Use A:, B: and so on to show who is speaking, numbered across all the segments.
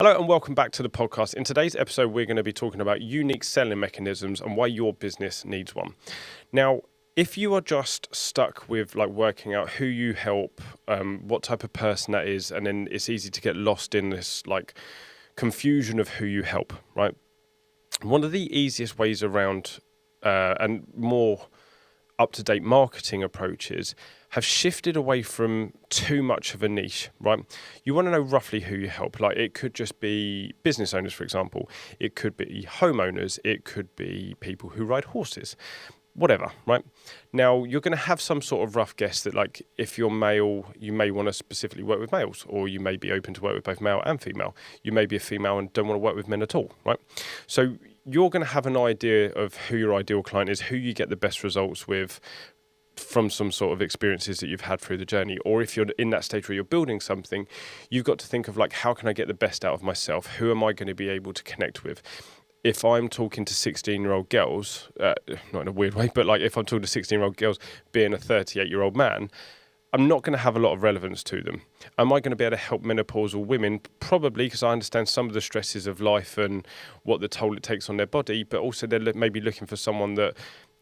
A: Hello and welcome back to the podcast. In today's episode, we're going to be talking about unique selling mechanisms and why your business needs one. Now, if you are just stuck with working out who you help, what type of person that is, and then it's easy to get lost in this confusion of who you help, right? One of the easiest ways around and more up-to-date marketing approaches have shifted away from too much of a niche, right? You want to know roughly who you help. It could just be business owners, for example. It could be homeowners. It could be people who ride horses, whatever, right? Now, you're going to have some sort of rough guess that if you're male, you may want to specifically work with males, or you may be open to work with both male and female. You may be a female and don't want to work with men at all, right? So you're going to have an idea of who your ideal client is, who you get the best results with from some sort of experiences that you've had through the journey. Or if you're in that stage where you're building something, you've got to think of how can I get the best out of myself? Who am I going to be able to connect with? If I'm talking to 16-year-old girls, not in a weird way, but if I'm talking to 16-year-old girls being a 38-year-old man, I'm not going to have a lot of relevance to them. Am I going to be able to help menopausal women? Probably, because I understand some of the stresses of life and what the toll it takes on their body, but also they're maybe looking for someone that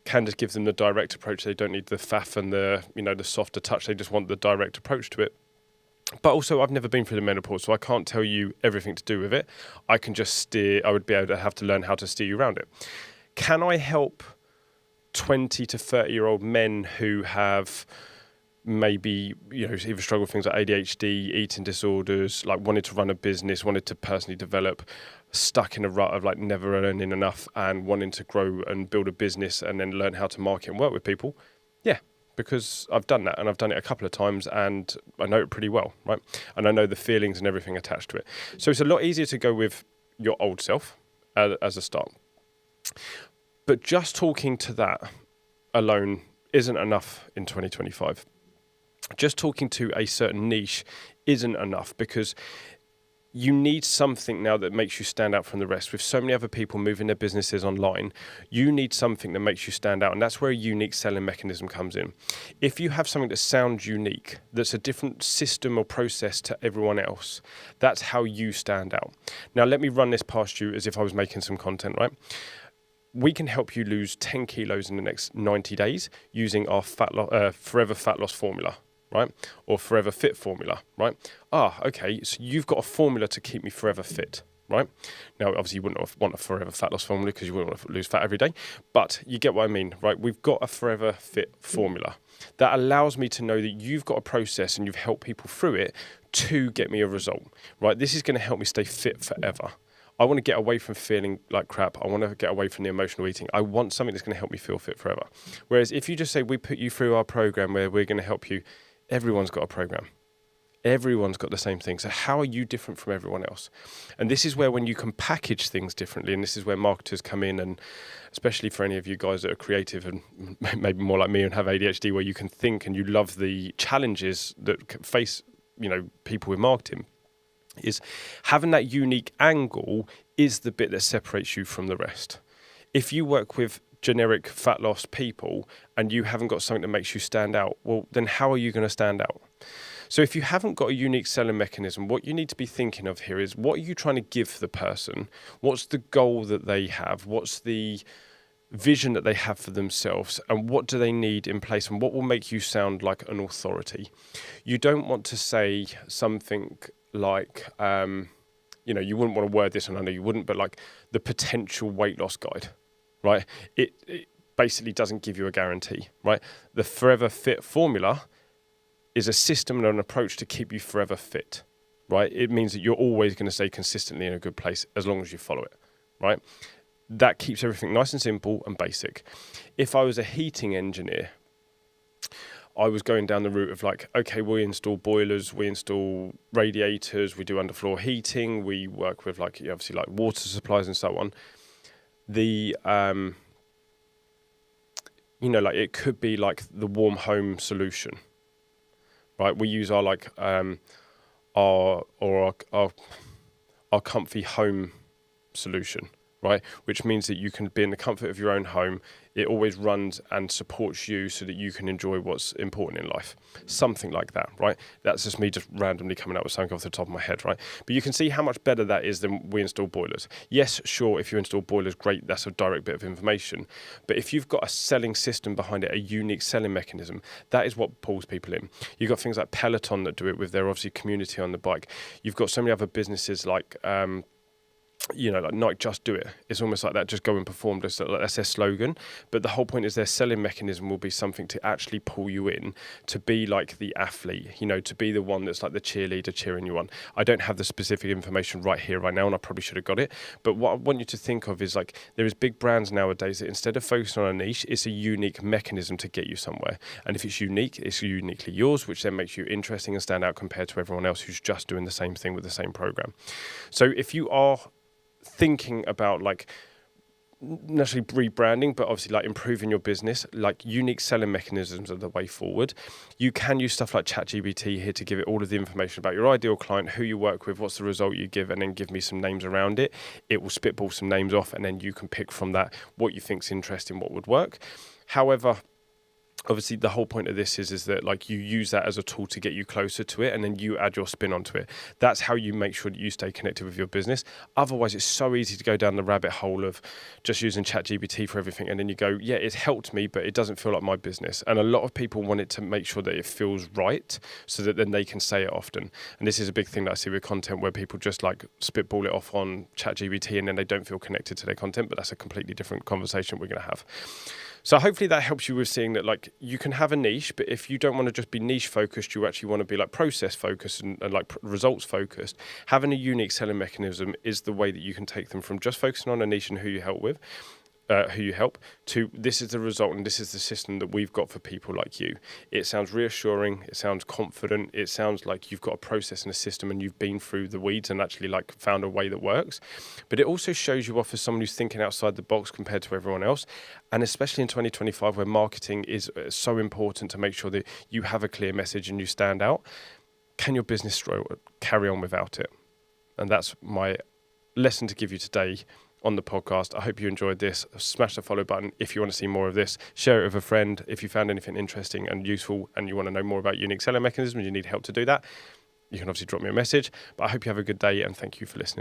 A: can just give them the direct approach. They don't need the faff and the softer touch. They just want the direct approach to it. But also, I've never been through the menopause, so I can't tell you everything to do with it. I can just steer. I would be able to have to learn how to steer you around it. Can I help 20 to 30-year-old men who have maybe either struggle with things like ADHD, eating disorders, wanted to run a business, wanted to personally develop, stuck in a rut of never earning enough and wanting to grow and build a business and then learn how to market and work with people? Yeah, because I've done that and I've done it a couple of times and I know it pretty well, right? And I know the feelings and everything attached to it. So it's a lot easier to go with your old self as a start. But just talking to that alone isn't enough in 2025. Just talking to a certain niche isn't enough, because you need something now that makes you stand out from the rest. With so many other people moving their businesses online, you need something that makes you stand out, and that's where a unique selling mechanism comes in. If you have something that sounds unique, that's a different system or process to everyone else, that's how you stand out. Now, let me run this past you as if I was making some content, right? We can help you lose 10 kilos in the next 90 days using our forever fat loss formula, right? Or forever fit formula, right? Okay, so you've got a formula to keep me forever fit, right? Now, obviously, you wouldn't want a forever fat loss formula because you wouldn't want to lose fat every day, but you get what I mean, right? We've got a forever fit formula that allows me to know that you've got a process and you've helped people through it to get me a result, right? This is going to help me stay fit forever. I want to get away from feeling like crap. I want to get away from the emotional eating. I want something that's going to help me feel fit forever. Whereas if you just say, we put you through our program where we're going to help you, everyone's got a program. Everyone's got the same thing. So how are you different from everyone else? And this is where, when you can package things differently, and this is where marketers come in, and especially for any of you guys that are creative and maybe more like me and have ADHD, where you can think and you love the challenges that face, people with marketing, is having that unique angle is the bit that separates you from the rest. If you work with generic fat loss people and you haven't got something that makes you stand out, well, then how are you going to stand out? So if you haven't got a unique selling mechanism, what you need to be thinking of here is, what are you trying to give the person? What's the goal that they have? What's the vision that they have for themselves? And what do they need in place? And what will make you sound like an authority? You don't want to say something like, you wouldn't want to word this, and I know you wouldn't, but the potential weight loss guide, right? It basically doesn't give you a guarantee, right? The Forever Fit formula is a system and an approach to keep you forever fit, right? It means that you're always going to stay consistently in a good place as long as you follow it, right? That keeps everything nice and simple and basic. If I was a heating engineer, I was going down the route of okay, we install boilers, we install radiators, we do underfloor heating, we work with obviously water supplies and so on. It could be the warm home solution, right? We use our comfy home solution, right? Which means that you can be in the comfort of your own home. It always runs and supports you so that you can enjoy what's important in life. Something like that, right? That's just me just randomly coming up with something off the top of my head, right? But you can see how much better that is than we install boilers. Yes, sure, if you install boilers, great, that's a direct bit of information. But if you've got a selling system behind it, a unique selling mechanism, that is what pulls people in. You've got things like Peloton that do it with their obviously community on the bike. You've got so many other businesses like like Nike, just do it. It's almost like that, just go and perform. That's their slogan. But the whole point is their selling mechanism will be something to actually pull you in, to be like the athlete, to be the one that's like the cheerleader cheering you on. I don't have the specific information right here, right now, and I probably should have got it. But what I want you to think of is like, there is big brands nowadays that instead of focusing on a niche, it's a unique mechanism to get you somewhere. And if it's unique, it's uniquely yours, which then makes you interesting and stand out compared to everyone else who's just doing the same thing with the same program. So if you are thinking about like not necessarily rebranding, but obviously like improving your business, like unique selling mechanisms are the way forward. You can use stuff like ChatGPT here to give it all of the information about your ideal client, who you work with, what's the result you give, and then give me some names around it. It will spitball some names off, and then you can pick from that what you think's interesting, what would work. However, obviously the whole point of this is that like you use that as a tool to get you closer to it, and then you add your spin onto it. That's how you make sure that you stay connected with your business. Otherwise, it's so easy to go down the rabbit hole of just using ChatGPT for everything, and then you go, yeah, it's helped me, but it doesn't feel like my business. And a lot of people want it to make sure that it feels right, so that then they can say it often. And this is a big thing that I see with content, where people just like spitball it off on ChatGPT, and then they don't feel connected to their content. But that's a completely different conversation we're going to have. So hopefully that helps you with seeing that like you can have a niche, but if you don't want to just be niche focused, you actually want to be like process focused and like results focused. Having a unique selling mechanism is the way that you can take them from just focusing on a niche and who you help to this is the result and this is the system that we've got for people like you. It sounds reassuring, it sounds confident, it sounds like you've got a process and a system and you've been through the weeds and actually like found a way that works. But it also shows you off as someone who's thinking outside the box compared to everyone else. And especially in 2025, where marketing is so important to make sure that you have a clear message and you stand out. Can your business carry on without it? And that's my lesson to give you today on the podcast. I hope you enjoyed this. Smash the follow button if you want to see more of this. Share it with a friend if you found anything interesting and useful and you want to know more about unique selling mechanisms, you need help to do that. You can obviously drop me a message. But I hope you have a good day and thank you for listening.